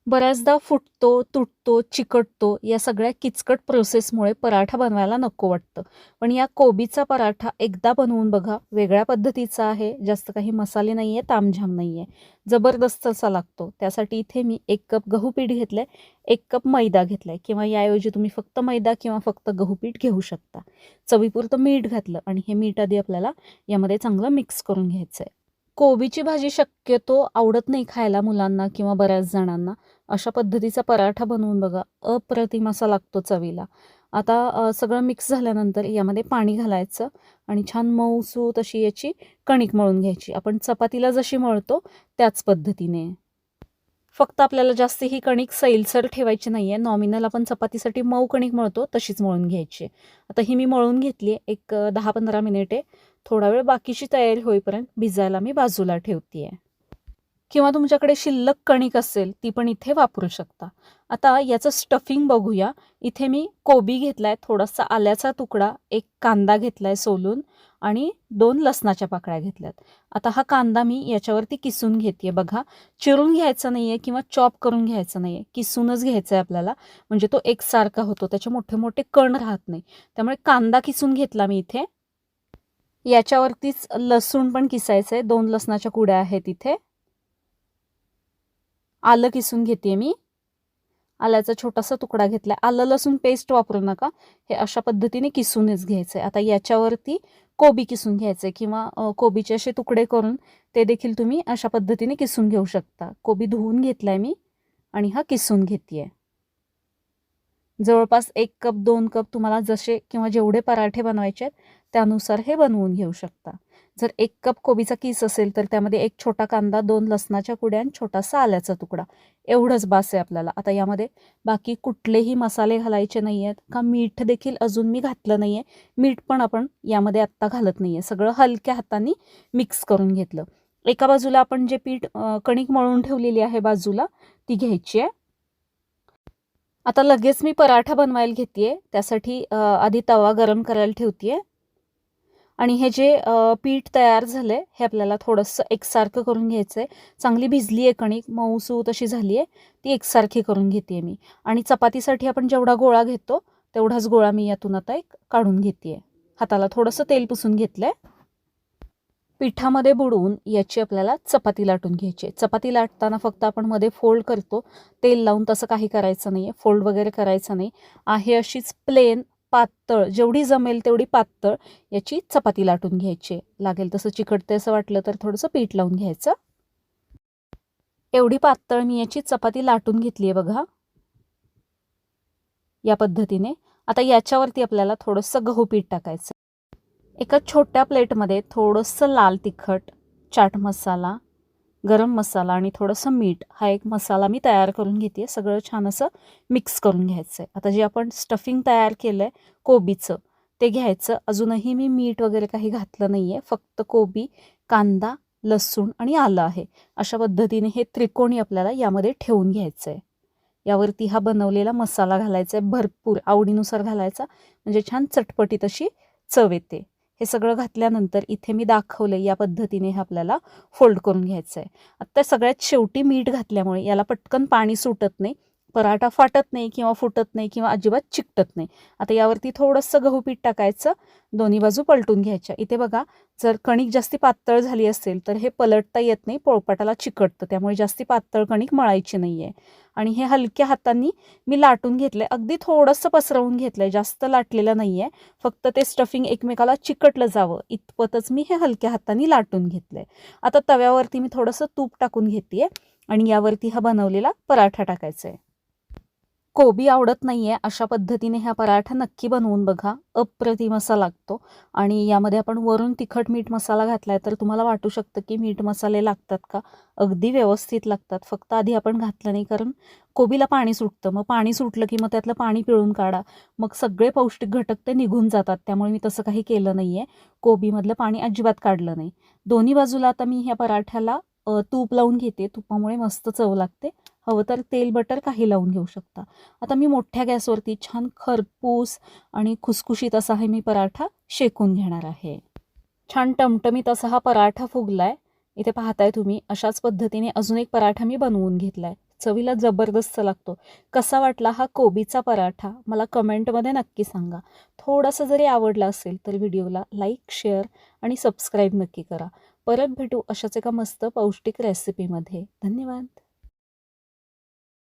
बऱ्याचदा फुटतो, तुटतो, चिकटतो या सगळ्या किचकट प्रोसेसमुळे पराठा बनवायला नको वाटतं. पण या कोबीचा पराठा एकदा बनवून बघा. वेगळ्या पद्धतीचा आहे. जास्त काही मसाले नाहीये, तामझाम नाहीये. जबरदस्त असा लागतो. त्यासाठी इथे मी 1 कप गहू पीठ घेतलंय, 1 कप मैदा घेतलाय किंवा याऐवजी तुम्ही फक्त मैदा किंवा फक्त गहू पीठ घेऊ शकता. चवीपुरतं मीठ घातलं आणि हे मीठ आधी आपल्याला यामध्ये चांगलं मिक्स करून घ्यायचंय. कोबीची भाजी शक्यतो आवडत नाही खायला मुलांना किंवा बऱ्याच जणांना. अशा पद्धतीचा पराठा बनवून बघा. अप्रतिम असा लागतो चवीला. आता सगळं मिक्स झाल्यानंतर यामध्ये पाणी घालायचं आणि छान मऊसूत अशी याची कणिक मळून घ्यायची. आपण चपातीला जशी मळतो त्याच पद्धतीने. फक्त आपल्याला जास्त ही कणिक सैलसर ठेवायची नाही आहे. नॉमिनल आपण चपातीसाठी मऊ कणिक मळतो तशीच मळून घ्यायची. आता ही मी मळून घेतली आहे. एक 10-15 मिनिटे. थोडा वेळ बाकीची तयारी होईपर्यंत भिजायला मी बाजूला ठेवते आहे. किंवा तुमच्याकडे शिल्लक कणिक असेल ती पण इथे वापरू शकता. आता याचं स्टफिंग बघूया. इथे मी कोबी घेतलाय, थोडासा आल्याचा तुकडा, एक कांदा घेतलाय सोलून आणि 2 लसणाच्या पाकळ्या घेतल्यात. आता हा कांदा मी याच्यावरती किसून घेते बघा. चिरून घ्यायचा नाहीये किंवा चॉप करून घ्यायचा नाहीये. किसूनच घ्यायचा आहे आपल्याला. म्हणजे तो एकसारखा होतो. त्याचे मोठे मोठे कण राहत नाही. त्यामुळे कांदा किसून घेतला मी इथे. याच्यावरतीच लसूण पण किसायचंय. 2 लसणाच्या कुड्या आहेत इथे. आलं किसून घेते मी. आल्याचा छोटासा तुकडा घेतलाय. आलं लसूण पेस्ट वापरू नका. हे अशा पद्धतीने किसूनच घ्यायचंय. आता याच्यावरती कोबी किसून घ्यायचंय किंवा कोबीचे असे तुकडे करून ते देखील तुम्ही अशा पद्धतीने किसून घेऊ शकता. कोबी धुवून घेतलाय मी आणि हा किसून घेतेय. जवळपास 1 कप 2 कप तुम्हाला जसे किंवा जेवढे पराठे बनवायचे आहेत त्यानुसार हे बनवून घेऊ शकता. जर 1 कप कोबीचा किस असेल तर त्यामध्ये 1 छोटा कांदा, 2 लसणाच्या कुड्या आणि छोटासा आल्याचा तुकडा एवढंच बास आहे आपल्याला. आता यामध्ये बाकी कुठलेही मसाले घालायचे नाही आहेत का मीठ देखील अजून मी घातलं नाही आहे. मीठ पण आपण यामध्ये आत्ता घालत नाही आहे. सगळं हलक्या हाताने मिक्स करून घेतलं. एका बाजूला आपण जे पीठ कणिक मळून ठेवलेली आहे बाजूला ती घ्यायची आहे. आता लगेच मी पराठा बनवायला घेतेय. त्यासाठी आधी तवा गरम करायला ठेवतेय आणि हे जे पीठ तयार झालंय हे आपल्याला थोडंसं एकसारखं करून घ्यायचंय. चांगली भिजली आहे कणिक, मऊसूत अशी झाली आहे. ती एकसारखी करून घेतेय मी आणि चपातीसाठी आपण जेवढा गोळा घेतो तेवढाच गोळा मी यातून आता एक काढून घेतेय. हाताला थोडंसं तेल पुसून घेतलंय. पिठामध्ये बुडवून याची आपल्याला चपाती लाटून घ्यायची. चपाती लाटताना फक्त आपण मध्ये फोल्ड करतो, तेल लावून तसं काही करायचं नाही आहे. फोल्ड वगैरे करायचं नाही आहे. अशीच प्लेन पातळ जेवढी जमेल तेवढी पातळ याची चपाती लाटून घ्यायची. लागेल तसं चिकटते असं वाटलं तर थोडंसं पीठ लावून घ्यायचं. एवढी पातळ मी याची चपाती लाटून घेतली आहे बघा, या पद्धतीने. आता याच्यावरती आपल्याला थोडंसं गहू पीठ टाकायचं. एका छोट्या प्लेटमध्ये थोडंसं लाल तिखट, चाट मसाला, गरम मसाला आणि थोडंसं मीठ हा एक मसाला मी तयार करून घेते. सगळं छान असं मिक्स करून घ्यायचं आहे. आता जे आपण स्टफिंग तयार केलं आहे कोबीचं ते घ्यायचं. अजूनही मी मीठ वगैरे काही घातलं नाही आहे. फक्त कोबी, कांदा, लसूण आणि आलं आहे. अशा पद्धतीने हे त्रिकोणी आपल्याला यामध्ये ठेवून घ्यायचं आहे. यावरती हा बनवलेला मसाला घालायचा आहे. भरपूर आवडीनुसार घालायचा म्हणजे छान चटपटीत अशी चव येते. हे सगळं घातल्यानंतर इथे मी दाखवले या पद्धतीने हे आपल्याला फोल्ड करून घ्यायचं आहे. आता सगळ्यात शेवटी मीठ घातल्यामुळे याला पटकन पाणी सुटत नाही, पराठा फाटत नाही किंवा फुटत नाही किंवा अजिबात चिकटत नाही. आता यावरती थोडंसं गहू पीठ टाकायचं, दोन्ही बाजू पलटून घ्यायच्या. इथे बघा, जर कणिक जास्ती पातळ झाली असेल तर हे पलटता येत नाही, पोळपाटाला चिकटतं. त्यामुळे जास्ती पातळ कणिक मळायची नाही आहे. आणि हे हलक्या हातांनी मी लाटून घेतलंय. अगदी थोडंसं पसरवून घेतलंय, जास्त लाटलेलं नाही आहे. फक्त ते स्टफिंग एकमेकाला चिकटलं जावं इतपतच मी हे हलक्या हातांनी लाटून घेतलंय. आता तव्यावरती मी थोडंसं तूप टाकून घेते आणि यावरती हा बनवलेला पराठा टाकायचा आहे. कोबी आवडत नाही आहे अशा पद्धतीने हा पराठा नक्की बनवून बघा. अप्रतिम असा लागतो. आणि यामध्ये आपण वरून तिखट मीठ मसाला घातलाय तर तुम्हाला वाटू शकतं की मीठ मसाले लागतात का? अगदी व्यवस्थित लागतात. फक्त आधी आपण घातलं नाही कारण कोबीला पाणी सुटतं. मग पाणी सुटलं की मग त्यातलं पाणी पिळून काढा. मग सगळे पौष्टिक घटक ते निघून जातात. त्यामुळे मी तसं काही केलं नाही आहे. कोबीमधलं पाणी अजिबात काढलं नाही. दोन्ही बाजूला आता मी ह्या पराठ्याला तूप लावून घेते. तुपामुळे मस्त चव लागते. हवं तर तेल बटर काही लावून घेऊ शकता. आता मी मोठ्या गॅसवरती छान खरपूस आणि खुसखुशीत असा हे मी पराठा शेकून घेणार आहे. छान टमटमीत असा हा पराठा फुगलाय. इथे पाहताय तुम्ही. अशाच पद्धतीने अजून एक पराठा मी बनवून घेतलाय. चवीला जबरदस्त लागतो. कसा वाटला हा कोबीचा पराठा मला कमेंटमध्ये नक्की सांगा. थोडंसं जरी आवडला असेल तर व्हिडिओला लाईक, शेअर आणि सबस्क्राईब नक्की करा. परत भेटू अशाच एका मस्त पौष्टिक रेसिपीमध्ये. धन्यवाद.